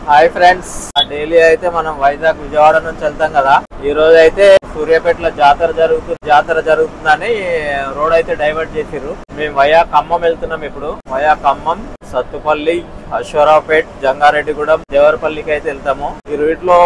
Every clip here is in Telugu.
హాయ్ ఫ్రెండ్స్, డైలీ అయితే మనం వైజాగ్ విజయవాడ నుంచి వెళ్తాం కదా. ఈ రోజు అయితే సూర్యాపేటలో జాతర జరుగుతుందని రోడ్ అయితే డైవర్ట్ చేసిర్రు. మేము వయా ఖమ్మం వెళ్తున్నాం. ఇప్పుడు వయా ఖమ్మం, సత్తుపల్లి, అశ్వరావుపేట్, జంగారెడ్డిగూడెం, దేవరపల్లికి అయితే వెళ్తాము. ఈ రూట్ లో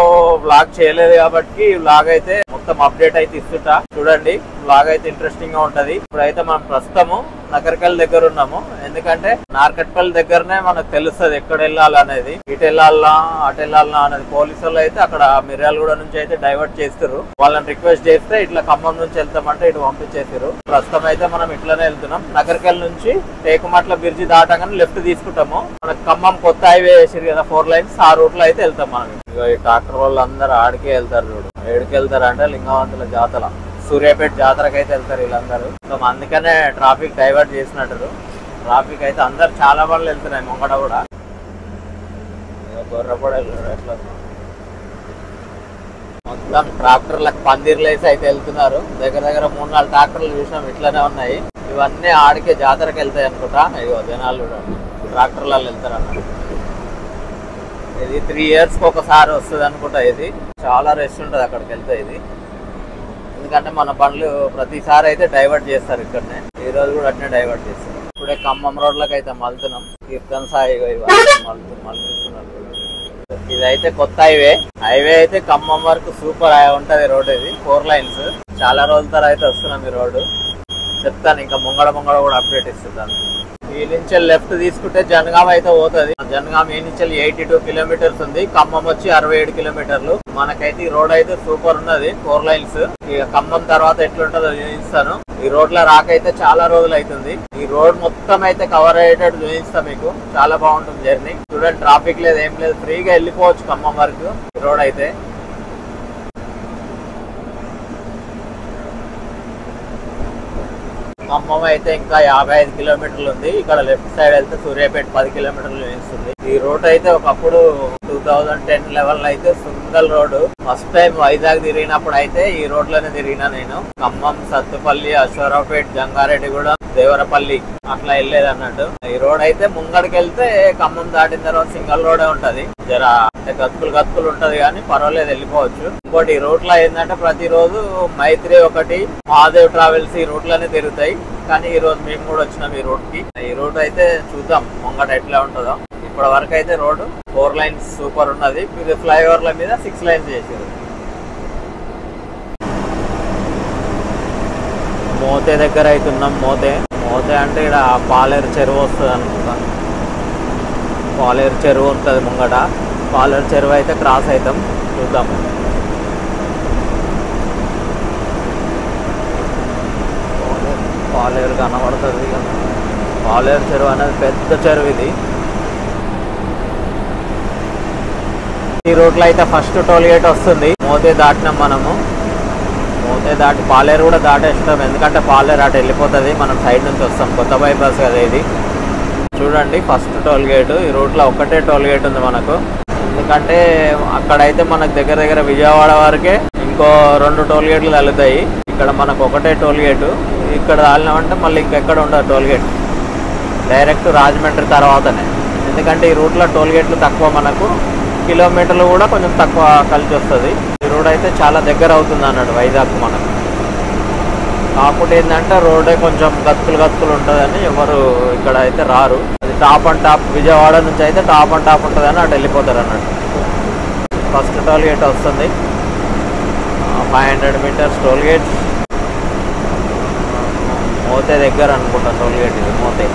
వ్లాగ్ చేయలేదు కాబట్టి వ్లాగ్ అయితే మొత్తం అప్డేట్ అయితే ఇస్తుంటా. చూడండి, వ్లాగ్ అయితే ఇంట్రెస్టింగ్ గా ఉంటది. ఇప్పుడైతే మనం ప్రస్తుతము నకరికల్ దగ్గర ఉన్నాము. ఎందుకంటే నార్కట్పల్లి దగ్గరనే మనకు తెలుస్తుంది ఎక్కడ వెళ్ళాలనేది, ఇటు వెళ్ళాలా అటు వెళ్ళాలనా అనేది. పోలీసు వాళ్ళు అయితే అక్కడ మిర్యాలగూడ నుంచి అయితే డైవర్ట్ చేస్తారు. వాళ్ళని రిక్వెస్ట్ చేస్తే ఇట్లా ఖమ్మం నుంచి వెళ్తామంటే ఇటు పంపించేసారు. ప్రస్తుతం అయితే మనం ఇట్లనే వెళ్తున్నాం. నకరికల్ నుంచి టేకుమట్ల బ్రిడ్జి దాటగానే లెఫ్ట్ తీసుకుంటాము. మనకు ఖమ్మం కొత్త హైవే వేసారు కదా, 4 లైన్స్, ఆ రూట్ లో అయితే వెళ్తాం మనం. ఈ ట్రాక్టర్ వాళ్ళు అందరూ ఆడికే వెళ్తారు. చూడు ఏడికి వెళ్తారు అంటే లింగవంతుల జాతర, సూర్యాపేట జాతరకి అయితే వెళ్తారు వీళ్ళందరూ. సో అందుకనే ట్రాఫిక్ డైవర్ట్ చేసినట్టు. ట్రాఫిక్ అయితే అందరు చాలా బండ్లు వెళ్తున్నాయి. ముంగడ కూడా గొర్రెపడ ఎట్లా మొత్తం ట్రాక్టర్లకు పందిర్లు వేసి అయితే వెళ్తున్నారు. దగ్గర 3-4 ట్రాక్టర్లు చూసినాం, ఇట్లనే ఉన్నాయి. ఇవన్నీ ఆడికే జాతరకి వెళ్తాయి అనుకుంటా. ఇగో జనాలు ట్రాక్టర్లలో వెళ్తారు అన్నమాట. ఇది 3 years కి ఒకసారి వస్తుంది అనుకుంటా. ఇది చాలా రెస్ట్ ఉంటుంది అక్కడికి వెళ్తే. ఇది ఎందుకంటే మన బండ్లు ప్రతిసారి అయితే డైవర్ట్ చేస్తారు ఇక్కడనే. ఈ రోజు కూడా అట్నే డైవర్ట్ చేస్తారు. ఇప్పుడే ఖమ్మం రోడ్లకు అయితే మలుతున్నాం. కీర్తన్ సాయి మలుస్తున్నారు. ఇదైతే కొత్త హైవే అయితే ఖమ్మం వరకు సూపర్ ఉంటది రోడ్. ఇది 4 లైన్స్. చాలా రోజుల తర్వాత అయితే వస్తున్నాం ఈ రోడ్డు. చెప్తాను, ఇంకా ముంగడ కూడా అప్డేట్ ఇస్తున్నాను. ఈ నుంచి లెఫ్ట్ తీసుకుంటే జనగాం అయితే పోతుంది. జనగాం ఈ నుంచి 82 కిలోమీటర్స్ ఉంది. ఖమ్మం వచ్చి 67 కిలోమీటర్లు. మనకైతే ఈ రోడ్ అయితే సూపర్ ఉన్నది, 4 లైన్స్. ఇక ఖమ్మం తర్వాత ఎట్లుంటుందో చూపిస్తాను. ఈ రోడ్ లో రాకైతే చాలా రోజులు అవుతుంది. ఈ రోడ్ మొత్తం అయితే కవర్ అయ్యేటట్టు చూపిస్తాను మీకు. చాలా బాగుంటుంది జర్నీ. చూడండి, ట్రాఫిక్ లేదు, ఏం లేదు, ఫ్రీగా వెళ్ళిపోవచ్చు ఖమ్మం వరకు. ఈ రోడ్ అయితే ఖమ్మం అయితే ఇంకా 55 కిలోమీటర్లు ఉంది. ఇక్కడ లెఫ్ట్ సైడ్ వెళ్తే సూర్యాపేట 10 కిలోమీటర్లు చూపిస్తుంది. ఈ రోడ్ అయితే ఒకప్పుడు 2010-11 అయితే single road. First time Vizag తిరిగినప్పుడు అయితే ఈ రోడ్ లోనే తిరిగినా నేను. ఖమ్మం, సత్తుపల్లి, అశ్వరావుపేట, జంగారెడ్డిగూడెం, దేవరపల్లి అట్లా వెళ్ళేది అన్నట్టు. ఈ రోడ్ అయితే ముంగడికి వెళ్తే ఖమ్మం దాటిన తర్వాత సింగల్ రోడే ఉంటది. జర అంటే గతుకులు ఉంటది కానీ పర్వాలేదు, వెళ్ళిపోవచ్చు. ఇంకోటి ఈ రూట్ లో ఏంటంటే ప్రతిరోజు మైత్రి ఒకటి, మహాదేవ్ ట్రావెల్స్ ఈ రూట్ లోనే తిరుగుతాయి. కానీ ఈ రోజు మేము కూడా వచ్చినాం ఈ రూట్ కి. ఈ రూట్ అయితే చూద్దాం ముంగట ఎట్లా ఉంటుందో. ఇప్పటి వరకు అయితే రోడ్డు 4 లైన్స్ సూపర్ ఉన్నది. ఫ్లైఓవర్ల మీద 6 లైన్స్ చేసారు. మోతే దగ్గర అవుతున్నాం. మోతే అంటే ఇక్కడ పాలేరు చెరువు వస్తుంది అనుకుంటా. పాలేరు చెరువు ఉంటుంది ముంగట. పాలేరు చెరువు అయితే క్రాస్ అవుతాం. చూద్దాం. పాలేరు కనబడుతుంది. పాలేరు చెరువు అనేది పెద్ద చెరువు. ఇది ఈ రోడ్లో అయితే ఫస్ట్ టోల్ గేట్ వస్తుంది. మోతే దాటినాం మనము. మోతే దాటి పాలేరు కూడా దాటేస్తాం. ఎందుకంటే పాలేరు అటు వెళ్ళిపోతుంది, మనం సైడ్ నుంచి వస్తాం. కొత్త బైపాస్ కదా ఇది. చూడండి, ఫస్ట్ టోల్ గేట్. ఈ రూట్లో ఒక్కటే టోల్ గేట్ ఉంది మనకు. ఎందుకంటే అక్కడైతే మనకు దగ్గర విజయవాడ వరకే ఇంకో 2 టోల్ గేట్లు తగులుతాయి. ఇక్కడ మనకు ఒకటే టోల్ గేటు. ఇక్కడ తాలినామంటే మళ్ళీ ఇంకెక్కడ ఉండదు టోల్ గేట్. డైరెక్ట్ రాజమండ్రి తర్వాతనే. ఎందుకంటే ఈ రూట్లో టోల్ గేట్లు తక్కువ, మనకు కిలోమీటర్లు కూడా కొంచెం తక్కువ కలిసి వస్తుంది. ఈ రోడ్ అయితే చాలా దగ్గర అవుతుంది అన్నట్టు వైజాగ్ మనకు. కాకపోతే ఏంటంటే రోడే కొంచెం గతుకులు ఉంటుందని ఎవరు ఇక్కడ అయితే రారు. అది టాప్ అండ్ టాప్. విజయవాడ నుంచి అయితే టాప్ అండ్ టాప్ ఉంటుందని అటు వెళ్ళిపోతారు అన్నట్టు. ఫస్ట్ టోల్ గేట్ వస్తుంది, 500 మీటర్స్ టోల్ గేట్. మోతే దగ్గర అనుకుంటా టోల్ గేట్ ఇది. మోతే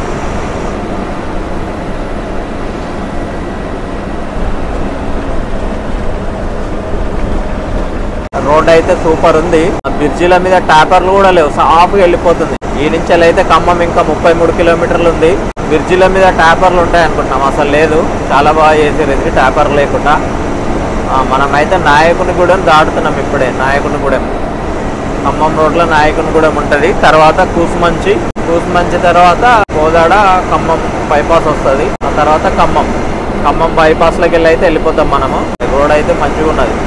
రోడ్ అయితే సూపర్ ఉంది. బ్రిడ్జిల మీద టాపర్లు కూడా లేవు, సాఫ్గా వెళ్ళిపోతుంది. ఈ నుంచి అయితే ఖమ్మం ఇంకా 33 కిలోమీటర్లు ఉంది. బ్రిడ్జిల మీద టాపర్లు ఉంటాయి అనుకుంటున్నాం, అసలు లేదు. చాలా బాగా చేసారు ఇది టాపర్ లేకుండా. మనమైతే నాయకునిగూడెం దాటుతున్నాం ఇప్పుడే. నాయకునిగూడెం ఖమ్మం రోడ్లో నాయకునిగూడెం ఉంటుంది. తర్వాత కూసుమంచి తర్వాత కోదాడ, ఖమ్మం బైపాస్ వస్తుంది. ఆ తర్వాత ఖమ్మం బైపాస్లోకి వెళ్ళి అయితే వెళ్ళిపోతాం మనము. రోడ్ అయితే మంచిగా ఉన్నది.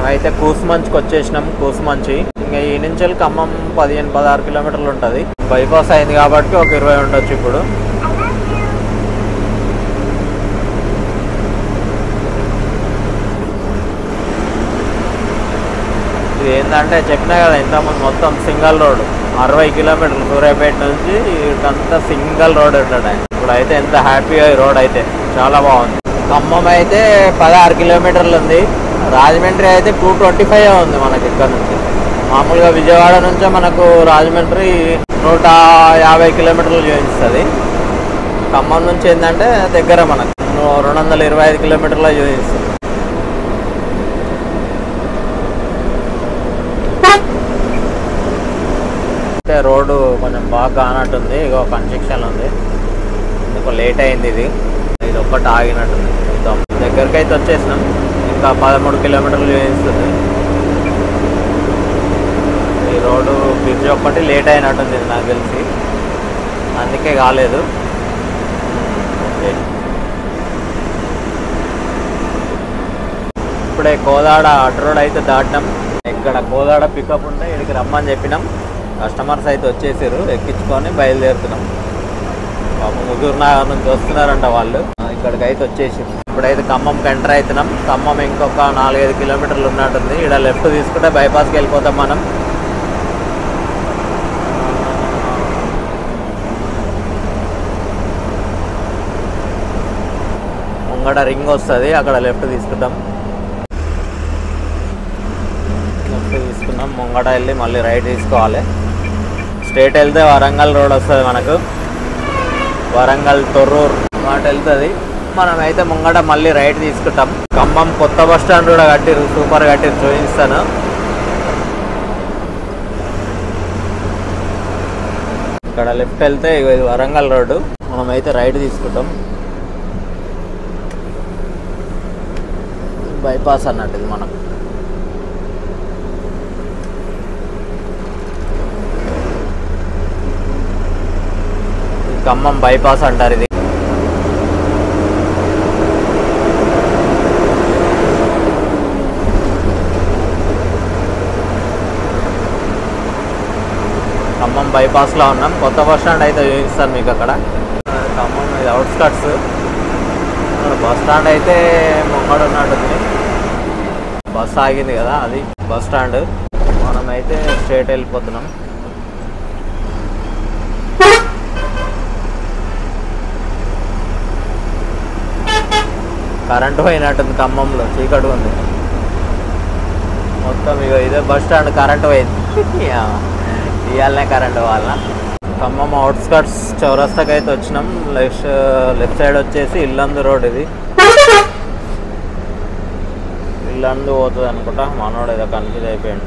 అయితే కూసుమంచికి వచ్చేసినాం. కూసుమంచి ఇంకా ఈ నుంచి ఖమ్మం 15-16 కిలోమీటర్లు ఉంటుంది. బైపాస్ అయింది కాబట్టి ఒక 20 ఉండొచ్చు. ఇప్పుడు ఇది ఏంటంటే చెప్పినా కదా ఇంతకుముందు మొత్తం సింగల్ రోడ్ 60 కిలోమీటర్లు సూర్యాపేట నుంచి ఇదంతా సింగల్ రోడ్ ఉంటాడు. ఇప్పుడు అయితే ఎంత హ్యాపీగా ఈ రోడ్ అయితే చాలా బాగుంది. ఖమ్మం అయితే 16 కిలోమీటర్లు ఉంది. రాజమండ్రి అయితే 225 ఉంది మనకి ఇక్కడ నుంచి. మామూలుగా విజయవాడ నుంచే మనకు రాజమండ్రి 150 కిలోమీటర్లు చూపిస్తుంది. ఖమ్మం నుంచి ఏంటంటే దగ్గర మనకు 225 కిలోమీటర్లు చూపిస్తుంది. అంటే రోడ్డు కొంచెం బాగా కానట్టుంది. ఇగో కన్స్ట్రక్షన్ ఉంది, ఇంకో లేట్ అయింది. ఇది ఒక్కటి ఆగినట్టుంది. చూద్దాం. దగ్గరికి అయితే వచ్చేసినాం. ఇంకా 13 కిలోమీటర్లు చూపిస్తుంది. ఈ రోడ్డు బ్రిడ్జ్ ఒక్కటి లేట్ అయినట్టుంది నాకు తెలిసి, అందుకే కాలేదు. ఇప్పుడే కోదాడ అటు రోడ్ అయితే దాటినాం. ఇక్కడ కోదాడ పికప్ ఉంటే ఇక్కడికి రమ్మని చెప్పినాం. కస్టమర్స్ అయితే వచ్చేసారు, ఎక్కించుకొని బయలుదేరుతున్నాం. ముగ్గురు నగర్ నుంచి వస్తున్నారంట వాళ్ళు. ఇక్కడికి అయితే వచ్చేసారు. ఇప్పుడైతే ఖమ్మంకి ఎంటర్ అవుతున్నాం. ఖమ్మం ఇంకొక 4-5 కిలోమీటర్లు ఉన్నట్టుంది. ఇక్కడ లెఫ్ట్ తీసుకుంటే బైపాస్కి వెళ్ళిపోతాం మనం. ముంగడ రింగ్ వస్తుంది, అక్కడ లెఫ్ట్ తీసుకుంటాం. లెఫ్ట్ తీసుకున్నాం. ముంగడ వెళ్ళి మళ్ళీ రైట్ తీసుకోవాలి. స్ట్రేట్ వెళ్తే వరంగల్ రోడ్ వస్తుంది మనకు. వరంగల్ తొర్రూరు మాట వెళ్తుంది. మనం అయితే ముంగట మళ్ళీ రైట్ తీసుకుంటాం. ఖమ్మం కొత్త బస్ స్టాండ్ కూడా కట్టిరు, సూపర్ కట్టిరు, చూపిస్తాను. ఇక్కడ లెఫ్ట్ వెళ్తే ఇది వరంగల్ రోడ్డు. మనం అయితే రైట్ తీసుకుంటాం. బైపాస్ అన్నట్టు ఇది మనకు. ఖమ్మం బైపాస్ అంటారు ఇది. ఖమ్మం బైపాస్లో ఉన్నాం. కొత్త బస్ స్టాండ్ అయితే చూపిస్తాను మీకు. అక్కడ ఖమ్మం ఇది అవుట్స్కట్స్. బస్ స్టాండ్ అయితే ముంగడ ఉన్నట్టుంది. బస్ ఆగింది కదా, అది బస్ స్టాండ్. మనమైతే స్ట్రేట్ వెళ్ళిపోతున్నాం. కరెంటు పోయినట్టుంది ఖమ్మంలో, చీకటి ఉంది మొత్తం. ఇక ఇదే బస్ స్టాండ్ కరెంటు పోయింది. ఇవాళనే కరెంటు వాళ్ళ. ఖమ్మం అవుట్స్కట్స్ చౌరస్తాకి అయితే వచ్చినాం. లెఫ్ట్ సైడ్ వచ్చేసి ఇల్లందు రోడ్. ఇది ఇల్లందు పోతుంది అనుకుంటా. మనోడు ఏదో కన్ఫ్యూజ్ అయిపోయాడు.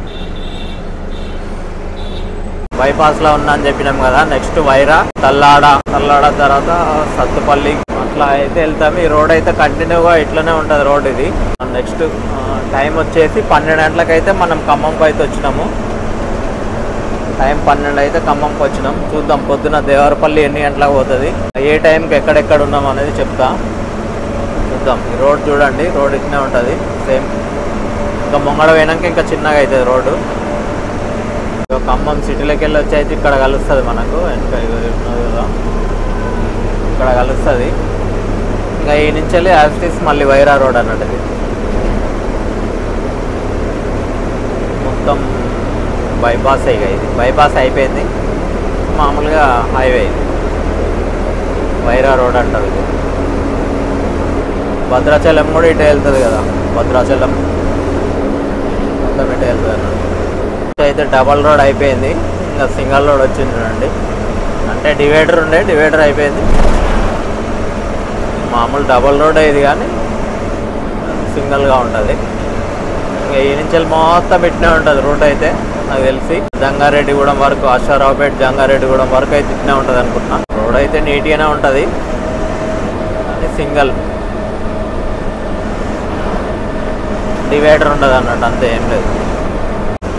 బైపాస్లో ఉన్నా అని చెప్పినాం కదా. నెక్స్ట్ వైరా, తల్లాడ తర్వాత సత్తుపల్లి అట్లా అయితే వెళ్తాము. ఈ రోడ్ అయితే కంటిన్యూగా ఇట్లనే ఉంటుంది రోడ్ ఇది. నెక్స్ట్ టైం వచ్చేసి 12 గంటలకైతే మనం ఖమ్మంకి అయితే వచ్చినాము. టైం 12 అయితే ఖమ్మంకి వచ్చినాం. చూద్దాం పొద్దున దేవరపల్లి ఎన్ని గంటలకు పోతుంది, ఏ టైంకి ఎక్కడెక్కడ ఉన్నాం అనేది చెప్తా. చూద్దాం. ఈ రోడ్ చూడండి, రోడ్ ఇట్నే ఉంటుంది సేమ్. ఇంకా ముంగడ పోయినాక ఇంకా చిన్నగా అవుతుంది రోడ్డు. ఖమ్మం సిటీలోకి వెళ్ళి వచ్చి అయితే ఇక్కడ కలుస్తుంది మనకు. ఇంకా ఇక్కడ కలుస్తుంది. ఇంకా ఈ నుంచి వెళ్ళి యాస్టిస్ మళ్ళీ వైరా రోడ్ అన్నట్టు. మొత్తం బైపాస్ ఇక ఇది బైపాస్ అయిపోయింది. మామూలుగా హైవే ఇది, వైరా రోడ్ అంటారు ఇది. భద్రాచలం కూడా ఇటే వెళ్తుంది కదా. భద్రాచలం మొత్తం ఇటే వెళ్తుంది అన్నట్టు. అయితే డబల్ రోడ్ అయిపోయింది. ఇంకా సింగల్ రోడ్ వచ్చింది చూడండి. అంటే డివైడర్ ఉండే, డివైడర్ అయిపోయింది. మామూలు డబల్ రోడ్ ఇది కానీ సింగిల్గా ఉంటుంది. ఇంకా ఈ నుంచి మొత్తం ఇట్నే ఉంటుంది రోడ్ అయితే నాకు తెలిసి. జంగారెడ్డిగూడెం వరకు, అశ్వారావుపేట జంగారెడ్డిగూడెం వరకు అయితే ఇట్నే ఉంటుంది అనుకుంటున్నా. రోడ్ అయితే నీట్గానే ఉంటుంది కానీ సింగిల్, డివైడర్ ఉండదు అన్నట్టు, అంతే, ఏం లేదు.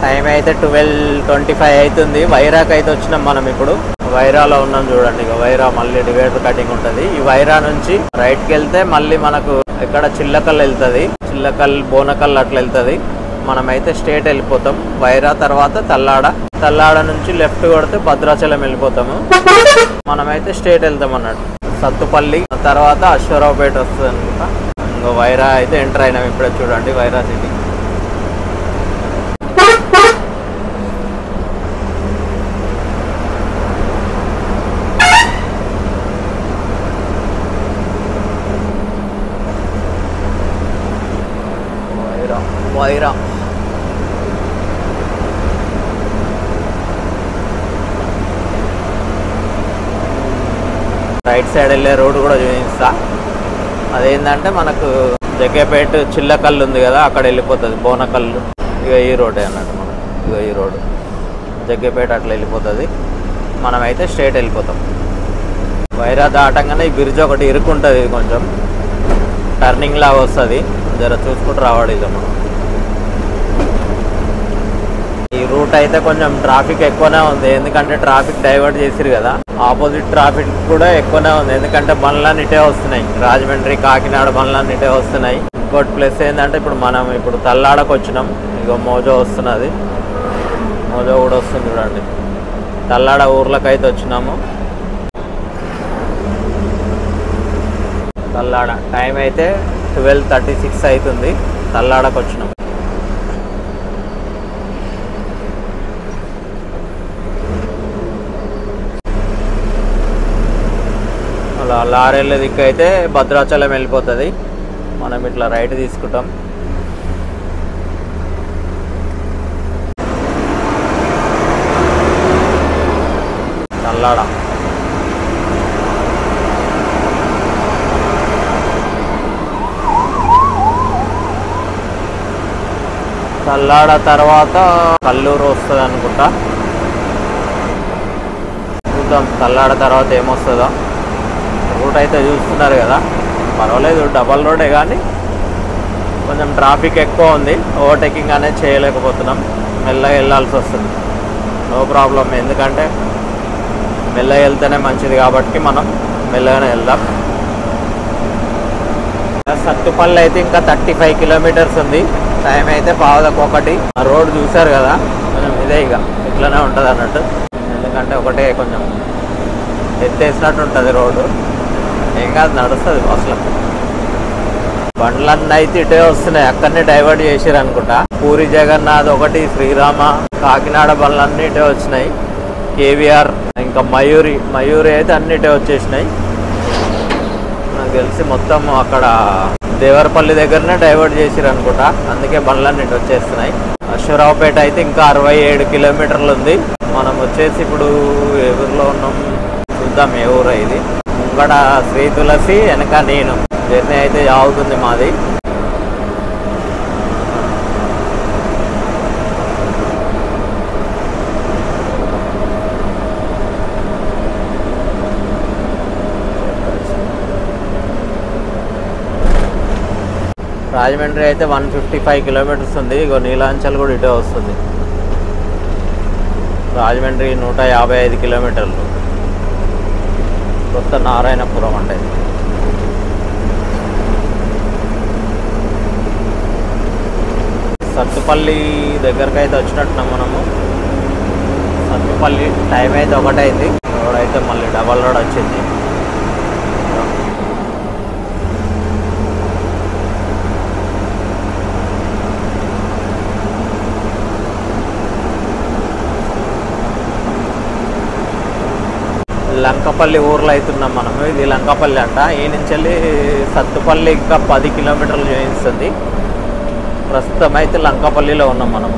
టైం అయితే 12:25 అవుతుంది. వైరాకి అయితే వచ్చినాం మనం. ఇప్పుడు వైరాలో ఉన్నాం చూడండి. ఇక వైరా మళ్ళీ డివైడర్ కటింగ్ ఉంటుంది. ఈ వైరా నుంచి రైట్కి వెళ్తే మళ్ళీ మనకు ఇక్కడ చిల్లకల్ వెళ్తుంది. చిల్లకల్, బోనకల్ అట్లా వెళ్తుంది. మనమైతే స్ట్రేట్ వెళ్ళిపోతాం. వైరా తర్వాత తల్లాడ నుంచి లెఫ్ట్ కొడితే భద్రాచలం వెళ్ళిపోతాము. మనమైతే స్ట్రేట్ వెళ్తాం అన్నట్టు. సత్తుపల్లి తర్వాత అశ్వరావుపేట వస్తుంది అనుకుంటా. ఇంకో వైరా అయితే ఎంటర్ అయినాం ఇప్పుడే. చూడండి Wyra city. Wyra right side వెళ్ళే రోడ్డు కూడా చూపిస్తా. అదేంటంటే మనకు జగ్గేపేట చిల్లకల్లు ఉంది కదా, అక్కడ వెళ్ళిపోతుంది బోనకల్లు. ఇక ఈ రోడ్డే అన్నట్టు మనకు. ఇక ఈ రోడ్డు జగ్గేపేట అట్లా వెళ్ళిపోతుంది. మనమైతే స్ట్రేట్ వెళ్ళిపోతాం. వైరా దాటంగానే ఈ బ్రిడ్జ్ ఒకటి ఇరుక్కుంటుంది, ఇది కొంచెం టర్నింగ్ లాగా వస్తుంది. జర చూసుకుంటూ రావాలి ఇక మనం. ఈ రూట్ అయితే కొంచెం ట్రాఫిక్ ఎక్కువనే ఉంది, ఎందుకంటే ట్రాఫిక్ డైవర్ట్ చేసిరు కదా. ఆపోజిట్ ట్రాఫిక్ కూడా ఎక్కువనే ఉంది, ఎందుకంటే బండ్లన్నీ ఇటే వస్తున్నాయి. రాజమండ్రి కాకినాడ బండ్లన్నీ ఇటే వస్తున్నాయి. ఇంకోటి ప్లస్ ఏంటంటే ఇప్పుడు తల్లాడకు వచ్చినాం. ఇక మోజో వస్తున్నది, మోజో కూడా వస్తుంది చూడండి. తల్లాడ ఊర్లకు అయితే వచ్చినాము. తల్లాడ టైం అయితే 12:36 అవుతుంది. తల్లాడకు వచ్చినాం. అలా లారీల దిక్కు అయితే భద్రాచలం వెళ్ళిపోతుంది. మనం ఇట్లా రైట్ తీసుకుంటాం. తల్లాడ తల్లాడ తర్వాత కల్లూరు వస్తుంది అనుకుంటా. చూద్దాం తల్లాడ తర్వాత ఏమొస్తుందో. రూట్ అయితే చూస్తున్నారు కదా, పర్వాలేదు, డబల్ రోడే, కానీ కొంచెం ట్రాఫిక్ ఎక్కువ ఉంది. ఓవర్టేకింగ్ అనేది చేయలేకపోతున్నాం. మెల్లగా వెళ్ళాల్సి వస్తుంది. నో ప్రాబ్లం, ఎందుకంటే మెల్లగా వెళ్తేనే మంచిది కాబట్టి మనం మెల్లగానే వెళ్దాం. సత్తుపల్లి అయితే ఇంకా 35 కిలోమీటర్స్ ఉంది. టైం అయితే 1:15. ఆ రోడ్ చూసారు కదా, కొంచెం ఇదే ఇక ఇట్లనే ఉంటుంది అన్నట్టు. ఎందుకంటే ఒకటే కొంచెం ఎత్తేసినట్టు ఉంటుంది రోడ్డు. ఏం కాదు, నడుస్తుంది అసలు. బండ్లన్నీ అయితే ఇటే వస్తున్నాయి, అక్కడనే డైవర్ట్ చేసారు అనుకుంటా. పూరి జగన్నాథ్ ఒకటి, శ్రీరామ, కాకినాడ బండ్లన్నీ ఇటే వచ్చినాయి. కేవీఆర్ ఇంకా మయూరి అయితే అన్ని ఇటే వచ్చేసినాయి. నాకు తెలిసి మొత్తం అక్కడ దేవరపల్లి దగ్గరనే డైవర్ట్ చేసారు అనుకుంటా, అందుకే బండ్లన్నీ ఇటు వచ్చేస్తున్నాయి. అశ్వరావుపేట అయితే ఇంకా 67 కిలోమీటర్లు ఉంది. మనం వచ్చేసి ఇప్పుడు ఎవరిలో ఉన్నాం చూద్దాం. ఏ ఊరు ఇది? ముంగడ శ్రీ తులసి, వెనక నేను. జర్నీ అయితే అవుతుంది మాది. రాజమండ్రి అయితే 155 కిలోమీటర్స్ ఉంది. ఇగో నీలాంచల్ కూడా ఇటే వస్తుంది. రాజమండ్రి 155 కిలోమీటర్లు. కొత్త నారాయణపురం అంటే సత్తుపల్లి దగ్గరకు అయితే వచ్చినట్టున్నాం మనము. సత్తుపల్లి టైం అయితే 1 అయింది. రోడ్ అయితే మళ్ళీ డబల్ రోడ్ వచ్చింది. లంకపల్లి ఊర్లో అవుతున్నాం మనము. ఇది లంకపల్లి అంట. ఈ నుంచి వెళ్ళి సత్తుపల్లి ఇంకా 10 కిలోమీటర్లు చూపిస్తుంది. ప్రస్తుతం అయితే లంకపల్లిలో ఉన్నాం మనం.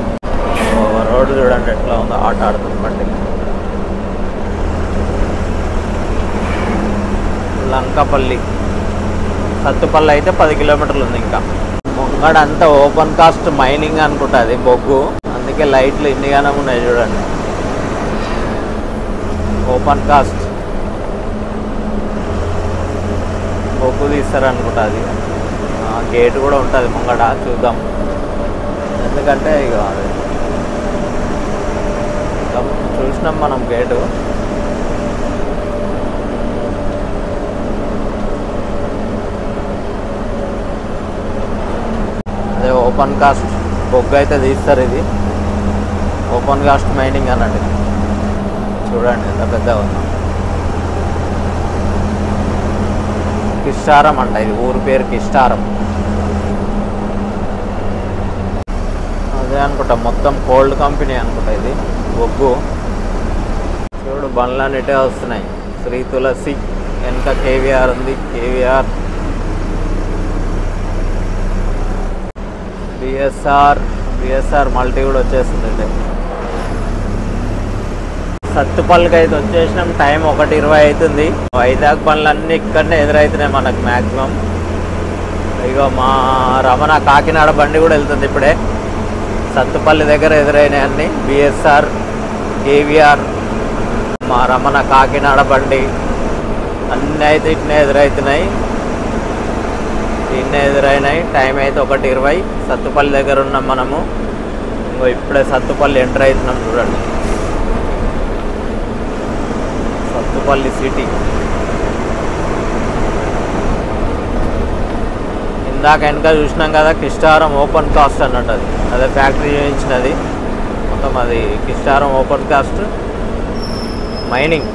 రోడ్డు చూడండి ఎట్లా ఉందో, ఆట ఆడుతుంది బండి. లంకపల్లి సత్తుపల్లి అయితే 10 కిలోమీటర్లు ఉంది. ఇంకా ముంగడ అంతా ఓపెన్ కాస్ట్ మైనింగ్ అనుకుంటుంది, బొగ్గు. అందుకే లైట్లు ఇన్నిగానే ఉన్నాయి చూడండి. ఓపెన్ కాస్ట్ బొగ్గు తీస్తారు అనుకుంటా. అది గేట్ కూడా ఉంటుంది ముంగడ, చూద్దాం. ఎందుకంటే ఇక చూసినాం మనం గేటు. అదే ఓపెన్ కాస్ట్ బొగ్గు అయితే తీస్తారు. ఇది ఓపెన్ కాస్ట్ మైనింగ్ అన్నట్టు. చూడండి ఎంత పెద్దగా ఉందో. కిస్టారం అంట, ఇది ఊరు పేరు కిస్టారం. అదే అనుకుంటా, మొత్తం కోల్డ్ కంపెనీ అనుకుంటా ఇది. బొగ్గు చూడు, బండ్లన్నిటే వస్తున్నాయి. శ్రీ తులసి వెనక కేవీఆర్ ఉంది. కేవీఆర్, బిఎస్ఆర్ మల్టీ కూడా వచ్చేస్తుంది. సత్తుపల్లికి అయితే వచ్చేసినాం. టైం 1:20 అవుతుంది. వైజాగ్ బండ్లన్నీ ఇక్కడనే ఎదురవుతున్నాయి మనకు మ్యాక్సిమం. ఇగో మా రమణ కాకినాడ బండి కూడా వెళ్తుంది ఇప్పుడే. సత్తుపల్లి దగ్గర ఎదురైనాయి అన్ని. బిఎస్ఆర్, కేవీఆర్, మా రమణ కాకినాడ బండి అన్నీ అయితే ఇట్నే ఎదురవుతున్నాయి. ఇన్నే ఎదురైనాయి. టైం అయితే 1:20. సత్తుపల్లి దగ్గర ఉన్నాం మనము. ఇంకో ఇప్పుడే సత్తుపల్లి ఎంటర్ అవుతున్నాం. చూడండి, సత్తుపల్లి సిటీ. ఇందాక వెనక చూసినాం కదా కిస్టారం ఓపెన్ కాస్ట్ అన్నట్టు. అదే ఫ్యాక్టరీ చేయించినది మొత్తం. అది కిస్టారం ఓపెన్ కాస్ట్ మైనింగ్.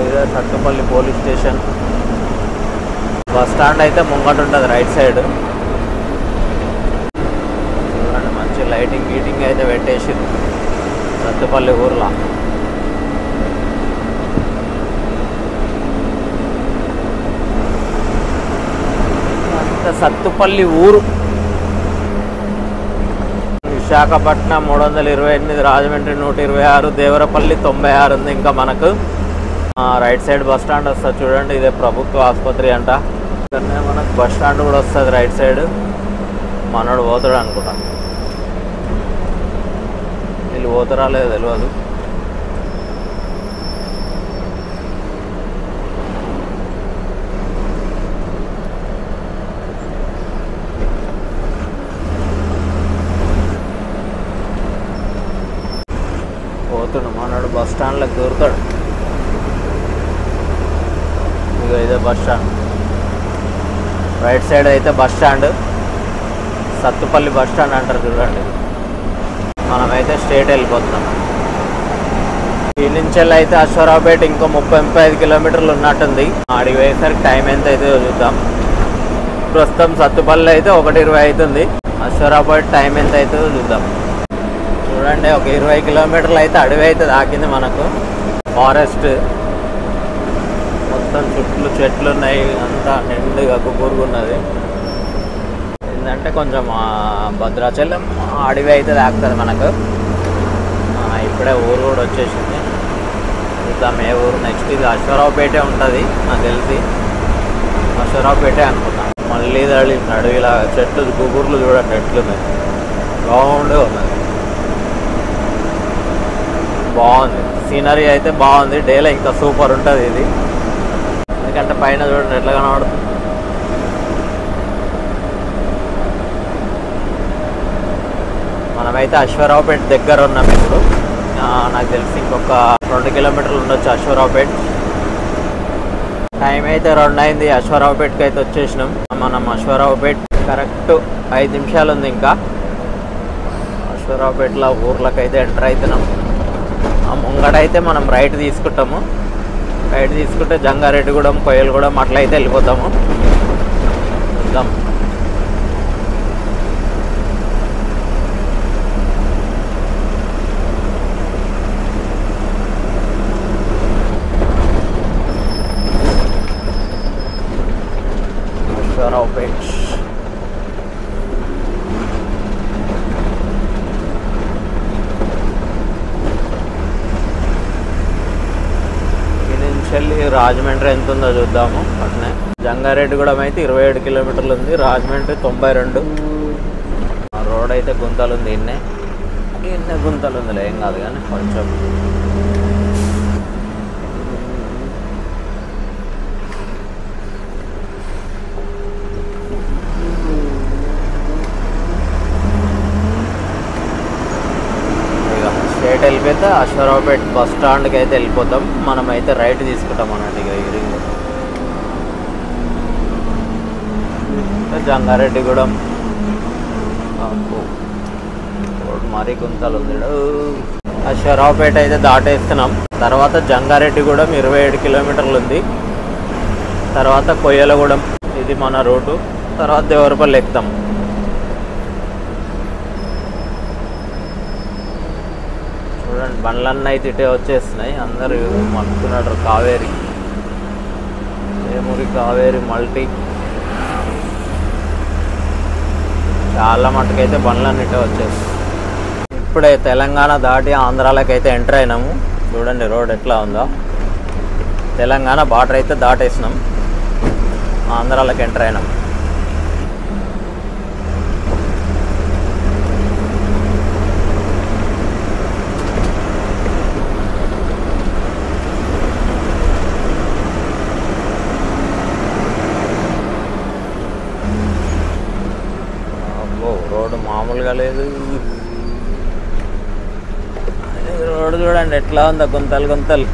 ఇదే Sathupalli police station. Bus stand అయితే ముంగట ఉంటుంది రైట్ సైడ్. చూడండి, మంచి లైటింగ్ గీటింగ్ అయితే పెట్టేసింది సత్తుపల్లి ఊర్లో. అంత సత్తుపల్లి ఊరు. విశాఖపట్నం 328, రాజమండ్రి 126, దేవరపల్లి 96 ఉంది. ఇంకా మనకు రైట్ సైడ్ బస్ స్టాండ్ వస్తుంది. చూడండి, ఇదే ప్రభుత్వ ఆసుపత్రి అంట. ఇక్కడనే మనకు బస్ స్టాండ్ కూడా వస్తుంది రైట్ సైడ్. మనోడు పోతాడు అనుకుంటా. వీళ్ళు పోతారా లేదో తెలియదు. పోతాడు మనోడు, బస్ స్టాండ్లోకి దూరుతాడు. ఇక ఇదే బస్ స్టాండ్. రైట్ సైడ్ అయితే bus stand, Sathupalli bus stand అంటారు. చూడండి, మనమైతే స్ట్రేట్ వెళ్ళిపోతున్నాం. ఈ నుంచి అయితే అశ్వరావుపేట ఇంకో 30-35 కిలోమీటర్లు ఉన్నట్టుంది. ఆడికి పోయేసరికి టైం ఎంత అవుతుందో చూద్దాం. ప్రస్తుతం సత్తుపల్లి అయితే 1:20 అవుతుంది. అశ్వరావుపేట టైం ఎంత అవుతుందో చూద్దాం. చూడండి, ఒక 20 కిలోమీటర్లు అయితే అడవి అయితే తాకింది మనకు. ఫారెస్ట్ మొత్తం చుట్టూ చెట్లు ఉన్నాయి. అంతా నిండుగా గుబురుగున్నది. ఏంటంటే కొంచెం భద్రాచలం అడవి అయితే తాకుతుంది మనకు. ఇప్పుడే ఊరు కూడా వచ్చేసింది. చూద్దాం ఏ ఊరు నెక్స్ట్. ఇది అశ్వరావుపేటే ఉంటుంది నాకు తెలిసి. అశ్వరావుపేటే అనుకుంటాం. మళ్ళీ అడవిలాగా చెట్లు గుబుర్లు చూడండి ఎట్లున్నాయి. రౌండ్గా ఉన్నది. బాగుంది, సీనరీ అయితే బాగుంది. డేలో ఇంకా సూపర్ ఉంటుంది ఇది. ఎందుకంటే పైన చూడండి ఎట్లా కనబడుతుంది. మనమైతే అశ్వరావుపేట దగ్గర ఉన్నాం ఇప్పుడు. నాకు తెలిసి ఇంకొక 2 కిలోమీటర్లు ఉండొచ్చు అశ్వరావుపేట. టైం అయితే 2 అయింది. అశ్వరావుపేటకి అయితే వచ్చేసినాం మనం. అశ్వరావుపేట కరెక్ట్ 5 నిమిషాలు ఉంది ఇంకా. అశ్వరావుపేటలో ఊర్లకైతే ఎంటర్ అవుతున్నాం. ముంగడైతే మనం రైట్ తీసుకుంటాము. రైట్ తీసుకుంటే జంగారెడ్డిగూడెం, కొయ్యలగూడెం అట్లయితే వెళ్ళిపోతాము. చూద్దాం. అశ్వరావుపేట రాజమండ్రి ఎంత ఉందో చూద్దాము. అట్నే జంగారెడ్డిగూడెం అయితే 27 కిలోమీటర్లు ఉంది. రాజమండ్రి 92. రోడ్ అయితే గుంతలు ఉంది. ఇన్నే గుంతలు ఉందిలే, ఏం కాదు కానీ కొంచెం. స్ట్రైట్ వెళ్ళిపోతే అశ్వరావుపేట బస్ స్టాండ్కి అయితే వెళ్ళిపోతాం. మనమైతే రైట్ తీసుకుంటాం అన్నట్టు. ఇక రింగ్ జంగారెడ్డిగూడెం రోడ్ మరీ గుంతలు ఉంది. అశ్వరావుపేట అయితే దాటేస్తున్నాం. తర్వాత జంగారెడ్డిగూడెం 27 కిలోమీటర్లు ఉంది. తర్వాత కొయ్యలగూడెం ఇది మన రోడ్డు. తర్వాత దేవరపల్లి ఎక్కుతాం. చూడండి బండ్లన్నీ అయితే ఇటే వచ్చేస్తున్నాయి. అందరూ మలుపుతున్నారు. కావేరి ఏమూరి కావేరి మల్టీ చాలా మటుకైతే బండ్లన్నీ ఇటే వచ్చేస్తాయి. ఇప్పుడే తెలంగాణ దాటి ఆంధ్రాలోకి అయితే ఎంటర్ అయినాము. చూడండి రోడ్ ఎట్లా ఉందో. తెలంగాణ బార్డర్ అయితే దాటేసినాం, ఆంధ్రాలోకి ఎంటర్ అయినాం. రోడ్డు మామూలుగా లేదు. రోడ్డు చూడండి ఎట్లా ఉందో, గుంతలు గుంతలు.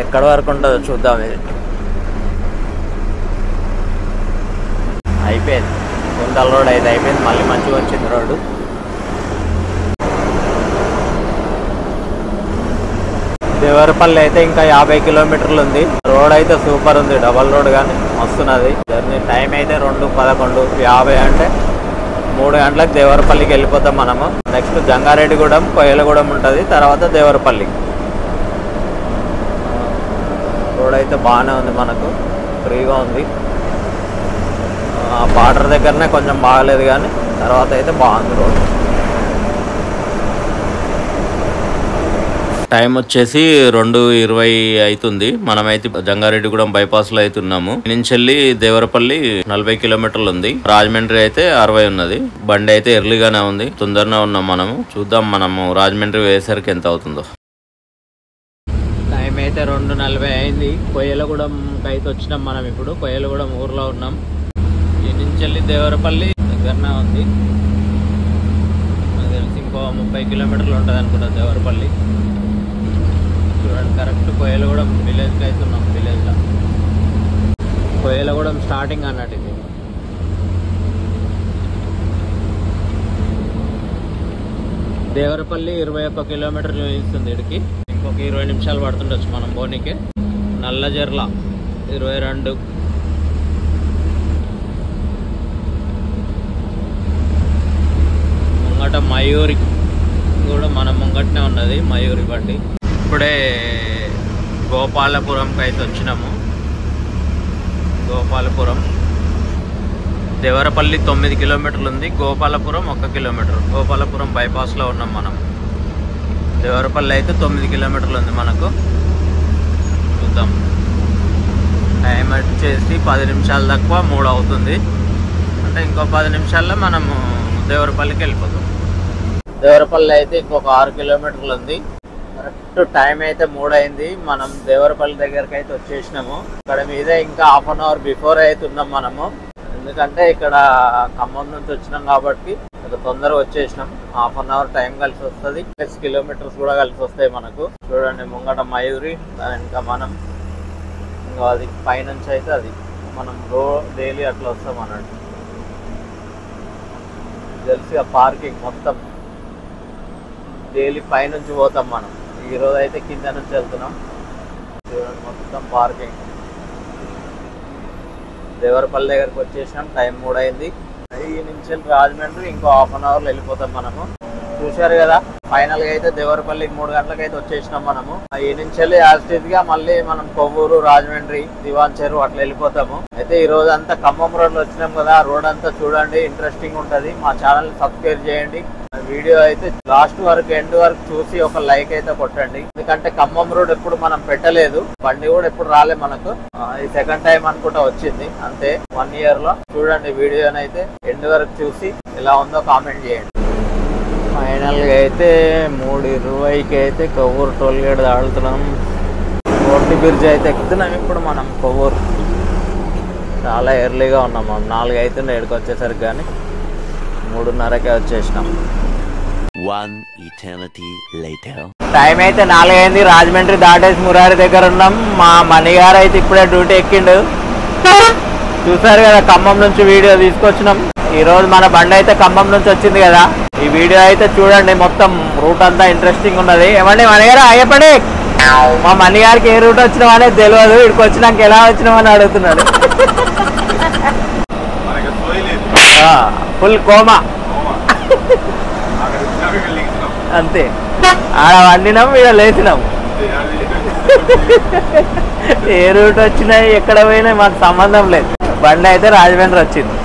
ఎక్కడి వరకు ఉంటుందో చూద్దాం. ఇది అయిపోయింది, గుంతల రోడ్ అయితే అయిపోయింది. మళ్ళీ మంచిగా వచ్చింది రోడ్డు. దేవరపల్లి అయితే ఇంకా 50 కిలోమీటర్లు ఉంది. రోడ్ అయితే సూపర్ ఉంది, డబల్ రోడ్ కానీ వస్తున్నది. జర్నీ టైం అయితే 2:11:50 అంటే 3 గంటలకు దేవరపల్లికి వెళ్ళిపోతాం మనము. నెక్స్ట్ జంగారెడ్డిగూడెం కొయ్యలగూడెం ఉంటుంది, తర్వాత దేవరపల్లి. రోడ్ అయితే బాగానే ఉంది, మనకు ఫ్రీగా ఉంది. బార్డర్ దగ్గరనే కొంచెం బాగలేదు కానీ తర్వాత అయితే బాగుంది రోడ్. టైం వచ్చేసి 2:20 అవుతుంది. మనమైతే జంగారెడ్డిగూడెం బైపాస్ లో అయితే ఉన్నాము. నుంచి వెళ్ళి దేవరపల్లి 40 కిలోమీటర్లు ఉంది. రాజమండ్రి అయితే 60 ఉన్నది. బండి అయితే ఎర్లీగానే ఉంది, తొందరనే ఉన్నాం మనము. చూద్దాం మనము రాజమండ్రి వేసరికి ఎంత అవుతుందో. టైం అయితే 2:40 అయింది. కొయ్యలగూడెంకి అయితే వచ్చినాం మనం. ఇప్పుడు కొయ్యలగూడెం ఊర్లో ఉన్నాం. ఈ నుంచి వెళ్ళి దేవరపల్లి దగ్గరనే ఉంది. నాకు తెలిసి ఇంకో 30 కిలోమీటర్లు ఉంటుంది అనుకుంటా దేవరపల్లి. చూడండి కరెక్ట్ కొయ్యలగూడెం విలేజ్కి అయితే ఉన్నాం. విలేజ్లో కొయ్యలగూడెం స్టార్టింగ్ అన్నట్టు ఇది. దేవరపల్లి 21 కిలోమీటర్ చూపిస్తుంది ఇడికి. ఇంకొక 20 నిమిషాలు పడుతుండొచ్చు మనం బోనికి. నల్లజర్ల 22. ముంగట మయూరి కూడా మన ముంగటనే ఉన్నది, మయూరి బండి. ఇప్పుడే గోపాలపురంకి అయితే వచ్చినాము. గోపాలపురం దేవరపల్లి 9 కిలోమీటర్లు ఉంది. గోపాలపురం 1 కిలోమీటర్. గోపాలపురం బైపాస్లో ఉన్నాం మనం. దేవరపల్లి అయితే 9 కిలోమీటర్లు ఉంది మనకు. చూద్దాం. టైం వచ్చేసి 10 నిమిషాలు తక్కువ 3 అవుతుంది. అంటే ఇంకో 10 నిమిషాల్లో మనము దేవరపల్లికి వెళ్ళిపోతాం. దేవరపల్లి అయితే ఇంకొక 6 కిలోమీటర్లు ఉంది. కరెక్ట్ టైం అయితే 3 అయింది. మనం దేవరపల్లి దగ్గరికి అయితే వచ్చేసినాము. ఇక్కడ మీద ఇంకా హాఫ్ అన్ అవర్ బిఫోర్ అయితే ఉన్నాం మనము. ఎందుకంటే ఇక్కడ ఖమ్మం నుంచి వచ్చినాం కాబట్టి తొందరగా వచ్చేసినాం. హాఫ్ అన్ అవర్ టైం కలిసి వస్తుంది, 6 కిలోమీటర్స్ కూడా కలిసి వస్తాయి మనకు. చూడండి ముంగట మయూరి, దాని ఇంకా మనం ఇంకా అది పైనుంచి అయితే అది మనం డైలీ అట్లా వస్తాం అన్నట్టు. తెలిసి ఆ పార్కింగ్ మొత్తం డైలీ పైనుంచి పోతాం మనం. ఈరోజు అయితే కింద నుంచి వెళ్తున్నాం. చూడండి మొత్తం పార్కింగ్. దేవరపల్లి దగ్గరకు వచ్చేసినాం. టైం 3 అయింది. ఈ నుంచి రాజమండ్రి ఇంకో హాఫ్ అన్ అవర్లో వెళ్ళిపోతాం మనము. చూశారు కదా, ఫైనల్ గా అయితే దేవరపల్లికి 3 గంటలకు అయితే వచ్చేసినాం మనము. ఈ నుంచి వెళ్ళి యాజ్ గా మళ్ళీ మనం కొవ్వూరు, రాజమండ్రి, దివాన్ చెరువు అట్లా వెళ్ళిపోతాము. అయితే ఈ రోజు అంతా ఖమ్మం రోడ్ లో వచ్చినాం కదా, రోడ్ అంతా చూడండి, ఇంట్రెస్టింగ్ ఉంటది. మా ఛానల్ సబ్స్క్రైబ్ చేయండి. వీడియో అయితే లాస్ట్ వరకు ఎండ్ వరకు చూసి ఒక లైక్ అయితే కొట్టండి. ఎందుకంటే ఖమ్మం రోడ్ ఎప్పుడు మనం పెట్టలేదు, బండి కూడా ఎప్పుడు రాలే మనకు. ఈ సెకండ్ టైం అనుకుంటా వచ్చింది అంతే 1 year లో. చూడండి వీడియోనైతే ఎండ్ వరకు చూసి ఎలా ఉందో కామెంట్ చేయండి. ఫైనల్ గా అయితే 3:20కి అయితే కొవ్వూరు టోల్ గేట్ దాడుతున్నాం. కోటి బ్రిడ్జ్ అయితే ఎక్కుతున్నాం ఇప్పుడు మనం. కొవ్వూరు చాలా ఎర్లీగా ఉన్నాం మనం. 4 అవుతుంది ఏడుకి వచ్చేసరికి, కానీ 3:30కే వచ్చేసినాం. టైం అయితే 4 అయింది. రాజమండ్రి దాటేసి మురారి దగ్గర ఉన్నాం. మా మణిగారు అయితే ఇప్పుడే డ్యూటీ ఎక్కిండు. చూసారు కదా, ఖమ్మం నుంచి వీడియో తీసుకొచ్చినాం. ఈ రోజు మన బండి అయితే ఖమ్మం నుంచి వచ్చింది కదా. ఈ వీడియో అయితే చూడండి, మొత్తం రూట్ అంతా ఇంట్రెస్టింగ్ ఉన్నది. ఏమండి మనగారు అయ్యపడి, మా మణి గారికి ఏ రూట్ వచ్చినాం అనేది తెలియదు, ఇక్కడికి వచ్చినాక ఎలా వచ్చినామని అడుగుతున్నాడు. ఫుల్ కోమా అంతే. ఆడ వండినాం, ఈడ లేచినాం. ఏ రూట్ వచ్చినాయి ఎక్కడ పోయినాయి మాకు సంబంధం లేదు. బండి అయితే రాజమండ్రి వచ్చింది.